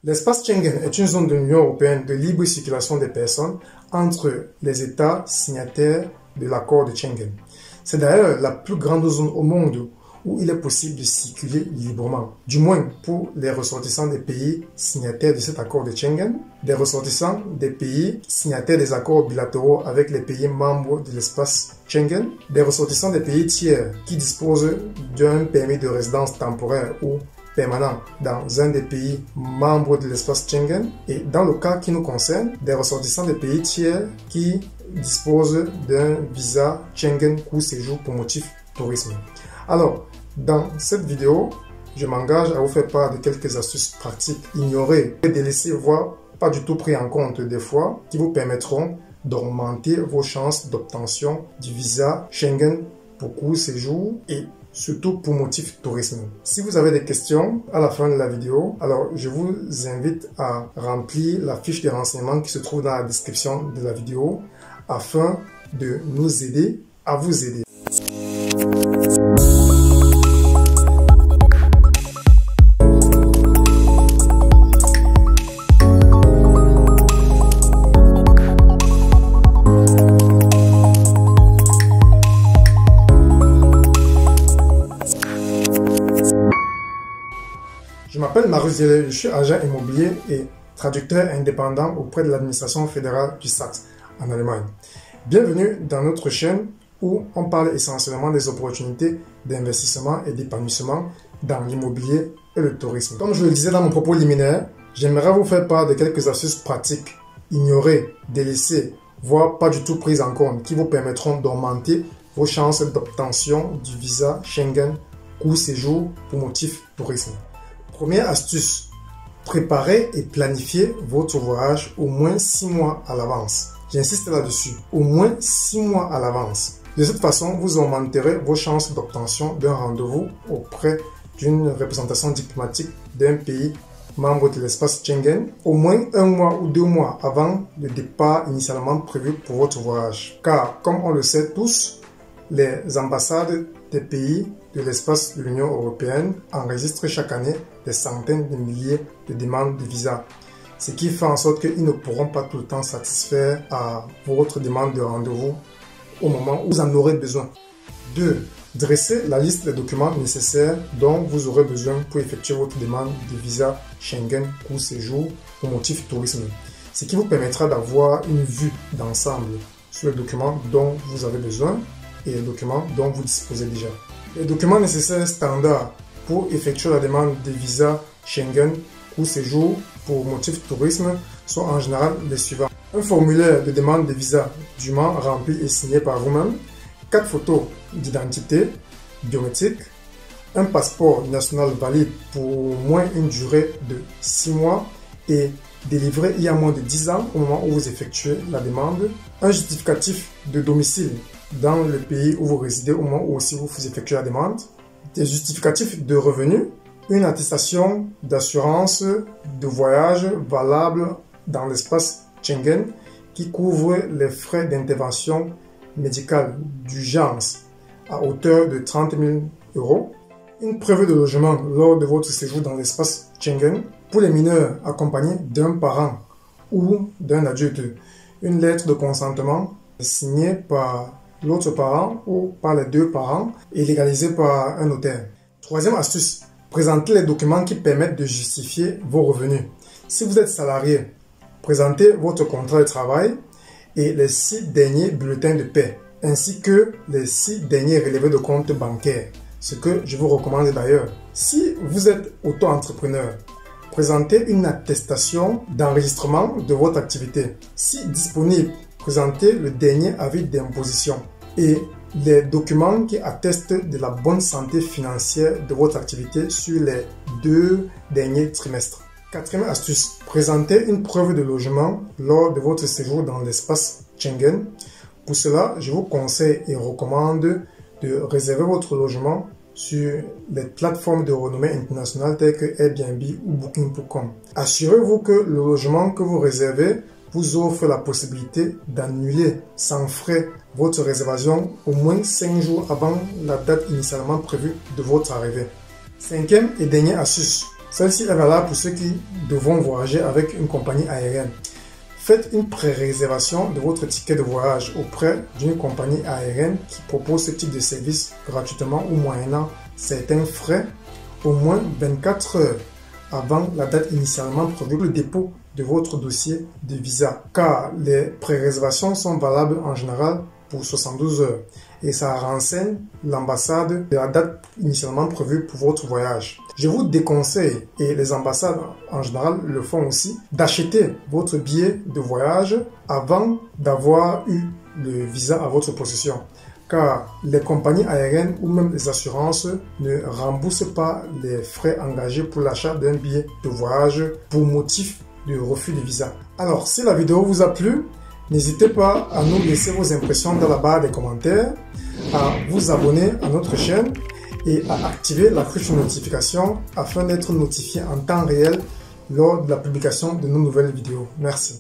L'espace Schengen est une zone de l'Union européenne de libre circulation des personnes entre les États signataires de l'accord de Schengen. C'est d'ailleurs la plus grande zone au monde où il est possible de circuler librement, du moins pour les ressortissants des pays signataires de cet accord de Schengen, des ressortissants des pays signataires des accords bilatéraux avec les pays membres de l'espace Schengen, des ressortissants des pays tiers qui disposent d'un permis de résidence temporaire ou permanent dans un des pays membres de l'espace Schengen et dans le cas qui nous concerne, des ressortissants des pays tiers qui disposent d'un visa Schengen court séjour pour motif tourisme. Alors, dans cette vidéo, je m'engage à vous faire part de quelques astuces pratiques ignorées et délaissées, voire pas du tout pris en compte des fois, qui vous permettront d'augmenter vos chances d'obtention du visa Schengen pour court séjour et surtout pour motif tourisme. Si vous avez des questions à la fin de la vidéo, alors je vous invite à remplir la fiche de renseignements qui se trouve dans la description de la vidéo afin de nous aider à vous aider. Je m'appelle Marius Zélé, je suis agent immobilier et traducteur indépendant auprès de l'administration fédérale du Saxe en Allemagne. Bienvenue dans notre chaîne où on parle essentiellement des opportunités d'investissement et d'épanouissement dans l'immobilier et le tourisme. Comme je le disais dans mon propos liminaire, j'aimerais vous faire part de quelques astuces pratiques, ignorées, délaissées, voire pas du tout prises en compte, qui vous permettront d'augmenter vos chances d'obtention du visa Schengen court séjour pour motif tourisme. Première astuce, préparez et planifiez votre voyage au moins 6 mois à l'avance. J'insiste là-dessus, au moins 6 mois à l'avance. De cette façon, vous augmenterez vos chances d'obtention d'un rendez-vous auprès d'une représentation diplomatique d'un pays membre de l'espace Schengen, au moins 1 mois ou 2 mois avant le départ initialement prévu pour votre voyage. Car, comme on le sait tous, les ambassades des pays de l'espace de l'Union européenne enregistrent chaque année des centaines de milliers de demandes de visa, ce qui fait en sorte qu'ils ne pourront pas tout le temps satisfaire à votre demande de rendez-vous au moment où vous en aurez besoin. 2. Dressez la liste des documents nécessaires dont vous aurez besoin pour effectuer votre demande de visa Schengen court séjour pour motif tourisme, ce qui vous permettra d'avoir une vue d'ensemble sur les documents dont vous avez besoin et les documents dont vous disposez déjà. Les documents nécessaires standards pour effectuer la demande de visa Schengen court séjour pour motif tourisme sont en général les suivants. Un formulaire de demande de visa dûment rempli et signé par vous-même, 4 photos d'identité biométrique, un passeport national valide pour au moins une durée de 6 mois et délivré il y a moins de 10 ans au moment où vous effectuez la demande, un justificatif de domicile dans le pays où vous résidez au moment où aussi vous effectuez la demande, des justificatifs de revenus, une attestation d'assurance de voyage valable dans l'espace Schengen qui couvre les frais d'intervention médicale d'urgence à hauteur de 30 000 €, une preuve de logement lors de votre séjour dans l'espace Schengen pour les mineurs accompagnés d'un parent ou d'un adulte, une lettre de consentement signée par l'autre parent ou par les 2 parents et légalisée par un notaire. Troisième astuce, présentez les documents qui permettent de justifier vos revenus. Si vous êtes salarié, présentez votre contrat de travail et les 6 derniers bulletins de paie, ainsi que les 6 derniers relevés de compte bancaire, ce que je vous recommande d'ailleurs. Si vous êtes auto-entrepreneur, présentez une attestation d'enregistrement de votre activité. Si disponible, présentez le dernier avis d'imposition et les documents qui attestent de la bonne santé financière de votre activité sur les 2 derniers trimestres. Quatrième astuce, présentez une preuve de logement lors de votre séjour dans l'espace Schengen. Pour cela, je vous conseille et recommande de réserver votre logement sur les plateformes de renommée internationale telles que Airbnb ou Booking.com. Assurez-vous que le logement que vous réservez vous offre la possibilité d'annuler sans frais votre réservation au moins 5 jours avant la date initialement prévue de votre arrivée. Cinquième et dernière astuce, Celle-ci est valable pour ceux qui devront voyager avec une compagnie aérienne. Faites une pré-réservation de votre ticket de voyage auprès d'une compagnie aérienne qui propose ce type de service gratuitement ou moyennant certains frais au moins 24 heures avant la date initialement prévue pour le dépôt de votre dossier de visa, car les pré-réservations sont valables en général pour 72 heures et ça renseigne l'ambassade de la date initialement prévue pour votre voyage. Je vous déconseille, et les ambassades en général le font aussi, d'acheter votre billet de voyage avant d'avoir eu le visa à votre possession, car les compagnies aériennes ou même les assurances ne remboursent pas les frais engagés pour l'achat d'un billet de voyage pour motif de refus de visa. Alors, si la vidéo vous a plu, n'hésitez pas à nous laisser vos impressions dans la barre des commentaires, à vous abonner à notre chaîne et à activer la cloche de notification afin d'être notifié en temps réel lors de la publication de nos nouvelles vidéos. Merci.